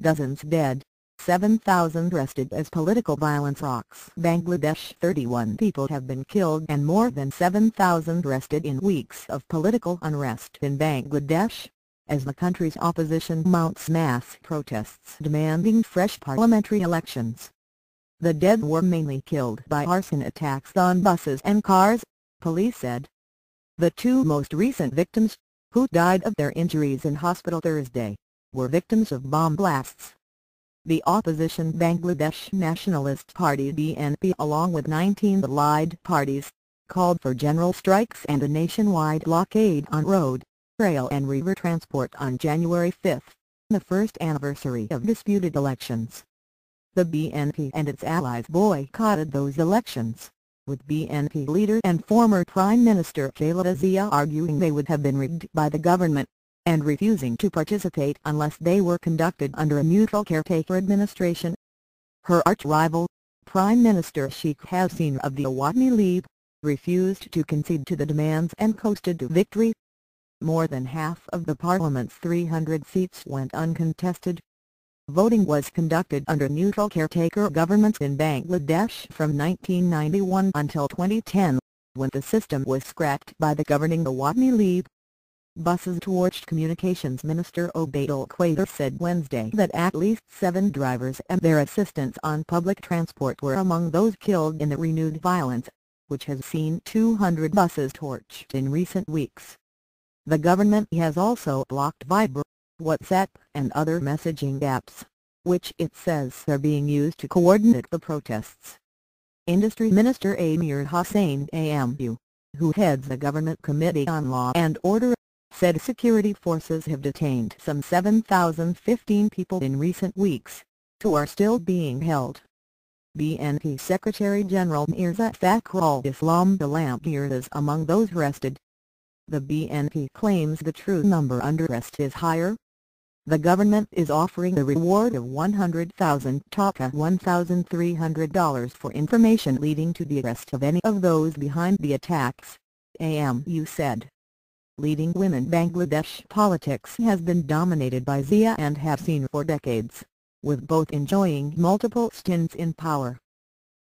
dozens dead, 7,000 arrested as political violence rocks Bangladesh. 31 people have been killed and more than 7,000 arrested in weeks of political unrest in Bangladesh, as the country's opposition mounts mass protests demanding fresh parliamentary elections. The dead were mainly killed by arson attacks on buses and cars, police said. The two most recent victims, who died of their injuries in hospital Thursday, were victims of bomb blasts. The opposition Bangladesh Nationalist Party (BNP) along with 19 allied parties, called for general strikes and a nationwide blockade on road, rail and river transport on January 5, the first anniversary of disputed elections. The BNP and its allies boycotted those elections, with BNP leader and former Prime Minister Khaleda Zia arguing they would have been rigged by the government, and refusing to participate unless they were conducted under a neutral caretaker administration. Her arch-rival, Prime Minister Sheikh Hasina of the Awami League, refused to concede to the demands and coasted to victory. More than half of the parliament's 300 seats went uncontested. Voting was conducted under neutral caretaker governments in Bangladesh from 1991 until 2010, when the system was scrapped by the governing Awami League. Buses Torched Communications Minister Obaidul Qadir said Wednesday that at least 7 drivers and their assistants on public transport were among those killed in the renewed violence, which has seen 200 buses torched in recent weeks. The government has also blocked Viber, WhatsApp and other messaging apps, which it says are being used to coordinate the protests. Industry Minister Amir Hossain Amu, who heads the Government Committee on Law and Order, said security forces have detained some 7,015 people in recent weeks, who are still being held. BNP Secretary General Mirza Fakhrul Islam Alamgir is among those arrested. The BNP claims the true number under arrest is higher. The government is offering a reward of 100,000 taka $1,300 for information leading to the arrest of any of those behind the attacks, AMU said. Leading women Bangladesh politics has been dominated by Zia and Hasina for decades, with both enjoying multiple stints in power.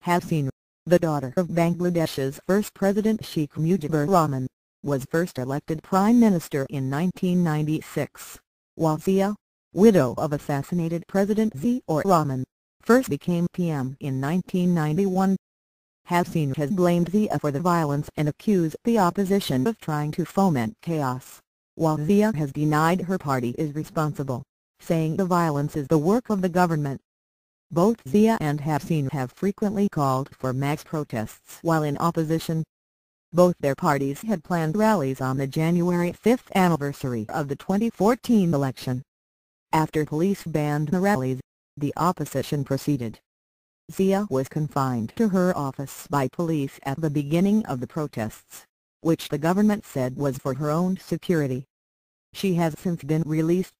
Hasina, the daughter of Bangladesh's first president Sheikh Mujibur Rahman, was first elected prime minister in 1996, while Zia, widow of assassinated President Ziaur Rahman, first became PM in 1991. Hasina has blamed Zia for the violence and accused the opposition of trying to foment chaos, while Zia has denied her party is responsible, saying the violence is the work of the government. Both Zia and Hasina have frequently called for mass protests while in opposition. Both their parties had planned rallies on the January 5th anniversary of the 2014 election. After police banned the rallies, the opposition proceeded. Zia was confined to her office by police at the beginning of the protests, which the government said was for her own security. She has since been released.